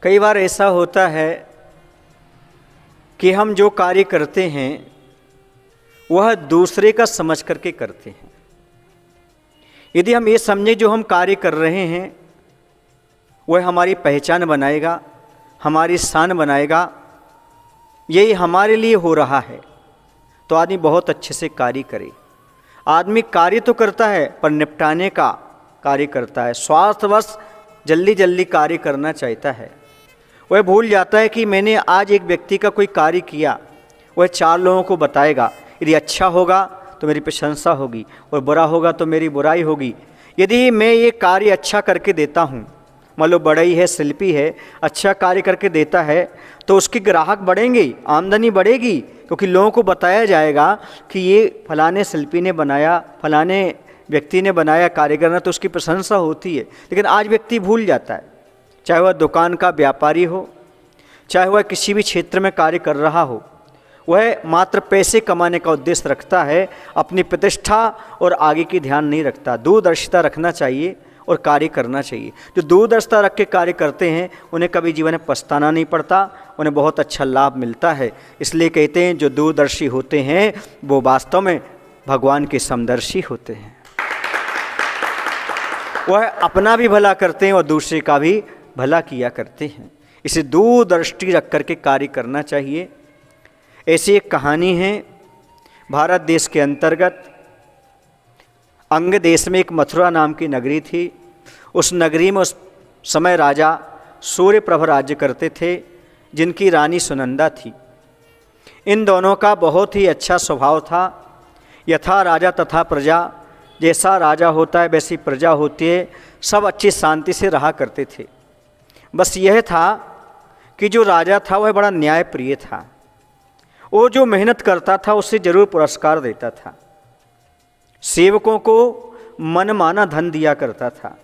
कई बार ऐसा होता है कि हम जो कार्य करते हैं वह दूसरे का समझ करके करते हैं। यदि हम ये समझें जो हम कार्य कर रहे हैं वह हमारी पहचान बनाएगा, हमारी शान बनाएगा, यही हमारे लिए हो रहा है, तो आदमी बहुत अच्छे से कार्य करे। आदमी कार्य तो करता है पर निपटाने का कार्य करता है, स्वार्थवश जल्दी जल्दी कार्य करना चाहता है। वह भूल जाता है कि मैंने आज एक व्यक्ति का कोई कार्य किया, वह 4 लोगों को बताएगा। यदि अच्छा होगा तो मेरी प्रशंसा होगी और बुरा होगा तो मेरी बुराई होगी। यदि मैं ये कार्य अच्छा करके देता हूँ, मान लो बढ़ई है, शिल्पी है, अच्छा कार्य करके देता है, तो उसके ग्राहक बढ़ेंगे, आमदनी बढ़ेगी, क्योंकि लोगों को बताया जाएगा कि ये फलाने शिल्पी ने बनाया, फलाने व्यक्ति ने बनाया कार्य करना, तो उसकी प्रशंसा होती है। लेकिन आज व्यक्ति भूल जाता है, चाहे वह दुकान का व्यापारी हो, चाहे वह किसी भी क्षेत्र में कार्य कर रहा हो, वह मात्र पैसे कमाने का उद्देश्य रखता है, अपनी प्रतिष्ठा और आगे की ध्यान नहीं रखता। दूरदर्शिता रखना चाहिए और कार्य करना चाहिए। जो दूरदर्शिता रख के कार्य करते हैं उन्हें कभी जीवन में पछताना नहीं पड़ता, उन्हें बहुत अच्छा लाभ मिलता है। इसलिए कहते हैं जो दूरदर्शी होते हैं वो वास्तव में भगवान के समदर्शी होते हैं। वह अपना भी भला करते हैं और दूसरे का भी भला किया करते हैं। इसे दूरदृष्टि रख करके कार्य करना चाहिए। ऐसी एक कहानी है, भारत देश के अंतर्गत अंग देश में एक मथुरा नाम की नगरी थी। उस नगरी में उस समय राजा सूर्यप्रभ राज्य करते थे, जिनकी रानी सुनंदा थी। इन दोनों का बहुत ही अच्छा स्वभाव था। यथा राजा तथा प्रजा, जैसा राजा होता है वैसी प्रजा होती है, सब अच्छी शांति से रहा करते थे। बस यह था कि जो राजा था वह बड़ा न्यायप्रिय था। वो जो मेहनत करता था उससे जरूर पुरस्कार देता था, सेवकों को मनमाना धन दिया करता था।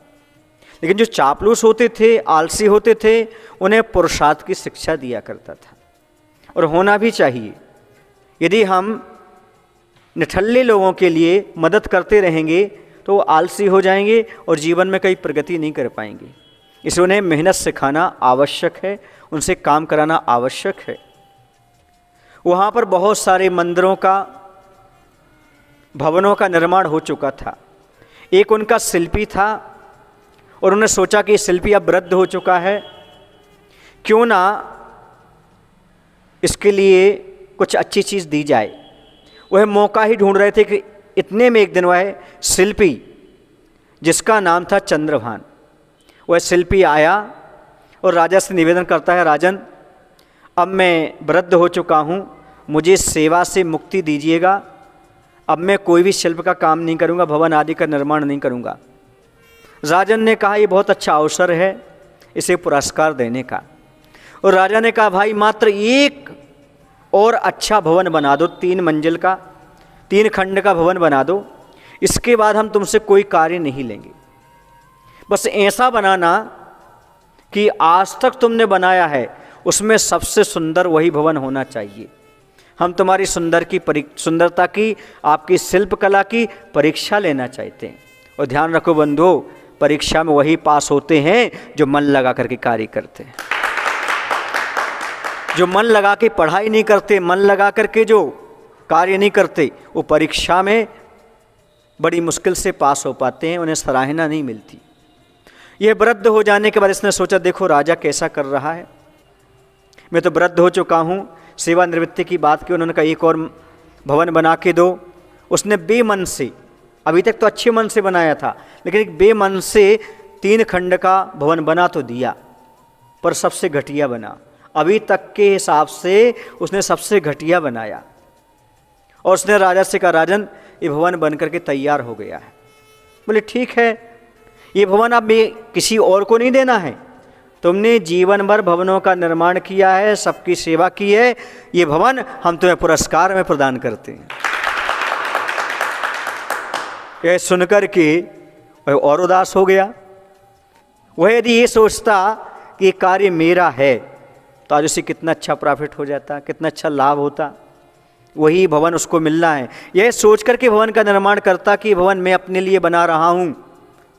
लेकिन जो चापलूस होते थे, आलसी होते थे, उन्हें पुरुषार्थ की शिक्षा दिया करता था। और होना भी चाहिए। यदि हम निठल्ले लोगों के लिए मदद करते रहेंगे तो वो आलसी हो जाएंगे और जीवन में कई प्रगति नहीं कर पाएंगे। इसलिए उन्हें मेहनत सिखाना आवश्यक है, उनसे काम कराना आवश्यक है। वहाँ पर बहुत सारे मंदिरों का, भवनों का निर्माण हो चुका था। एक उनका शिल्पी था और उन्होंने सोचा कि शिल्पी अब वृद्ध हो चुका है, क्यों ना इसके लिए कुछ अच्छी चीज़ दी जाए। वह मौका ही ढूंढ रहे थे कि इतने में एक दिन वह शिल्पी, जिसका नाम था चंद्रभान, वह शिल्पी आया और राजा से निवेदन करता है, राजन अब मैं वृद्ध हो चुका हूँ, मुझे सेवा से मुक्ति दीजिएगा। अब मैं कोई भी शिल्प का काम नहीं करूँगा, भवन आदि का निर्माण नहीं करूँगा। राजन ने कहा ये बहुत अच्छा अवसर है इसे पुरस्कार देने का। और राजा ने कहा भाई मात्र एक और अच्छा भवन बना दो, 3 मंजिल का, 3 खंड का भवन बना दो, इसके बाद हम तुमसे कोई कार्य नहीं लेंगे। बस ऐसा बनाना कि आज तक तुमने बनाया है उसमें सबसे सुंदर वही भवन होना चाहिए। हम तुम्हारी सुंदरता की, आपकी शिल्प कला की परीक्षा लेना चाहते हैं। और ध्यान रखो बंधुओं, परीक्षा में वही पास होते हैं जो मन लगा करके कार्य करते हैं। जो मन लगा के पढ़ाई नहीं करते, मन लगा करके जो कार्य नहीं करते, वो परीक्षा में बड़ी मुश्किल से पास हो पाते हैं, उन्हें सराहना नहीं मिलती। यह वृद्ध हो जाने के बाद इसने सोचा देखो राजा कैसा कर रहा है, मैं तो वृद्ध हो चुका हूँ। सेवानिवृत्ति की बात की, उन्होंने कहा एक और भवन बना के दो। उसने बेमन से, अभी तक तो अच्छे मन से बनाया था, लेकिन एक बेमन से 3 खंड का भवन बना तो दिया, पर सबसे घटिया बना। अभी तक के हिसाब से उसने सबसे घटिया बनाया। और उसने राजा से कहा राजन ये भवन बन करके तैयार हो गया है। बोले ठीक है, ये भवन अब किसी और को नहीं देना है, तुमने जीवन भर भवनों का निर्माण किया है, सबकी सेवा की है, ये भवन हम तुम्हें पुरस्कार में प्रदान करते हैं। यह सुनकर के वह और उदास हो गया। वह यदि ये सोचता कि ये कार्य मेरा है तो आज उसे कितना अच्छा प्रॉफिट हो जाता, कितना अच्छा लाभ होता, वही भवन उसको मिलना है। यह सोच करके भवन का निर्माण करता कि भवन मैं अपने लिए बना रहा हूँ,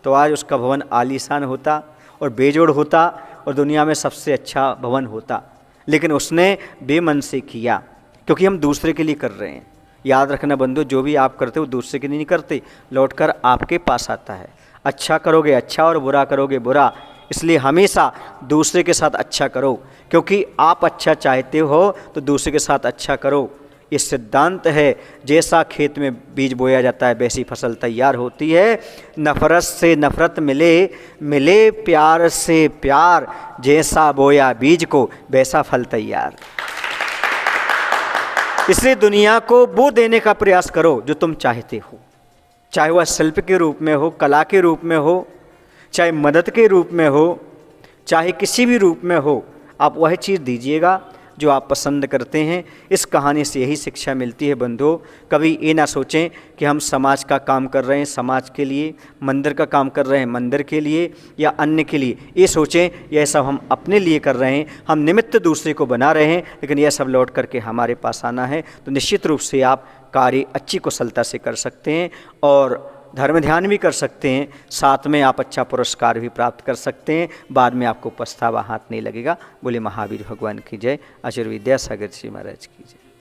तो आज उसका भवन आलीशान होता और बेजोड़ होता और दुनिया में सबसे अच्छा भवन होता, लेकिन उसने बेमन से किया, क्योंकि हम दूसरे के लिए कर रहे हैं। याद रखना बंधु, जो भी आप करते हो दूसरे के लिए नहीं करते, लौटकर आपके पास आता है। अच्छा करोगे अच्छा और बुरा करोगे बुरा, इसलिए हमेशा दूसरे के साथ अच्छा करो, क्योंकि आप अच्छा चाहते हो तो दूसरे के साथ अच्छा करो। ये सिद्धांत है, जैसा खेत में बीज बोया जाता है वैसी फसल तैयार होती है। नफ़रत से नफ़रत मिले, मिले प्यार से प्यार, जैसा बोया बीज को वैसा फल तैयार। इसलिए दुनिया को वो देने का प्रयास करो जो तुम चाहते हो, चाहे वह शिल्प के रूप में हो, कला के रूप में हो, चाहे मदद के रूप में हो, चाहे किसी भी रूप में हो, आप वह चीज़ दीजिएगा जो आप पसंद करते हैं। इस कहानी से यही शिक्षा मिलती है बंधुओं, कभी ये ना सोचें कि हम समाज का काम कर रहे हैं समाज के लिए, मंदिर का काम कर रहे हैं मंदिर के लिए या अन्य के लिए। ये सोचें यह सब हम अपने लिए कर रहे हैं, हम निमित्त दूसरे को बना रहे हैं, लेकिन यह सब लौट करके हमारे पास आना है। तो निश्चित रूप से आप कार्य अच्छी कुशलता से कर सकते हैं और धर्म ध्यान भी कर सकते हैं, साथ में आप अच्छा पुरस्कार भी प्राप्त कर सकते हैं। बाद में आपको पछतावा हाथ नहीं लगेगा। बोले महावीर भगवान की जय। आचार्य विद्यासागर जी महाराज की जय।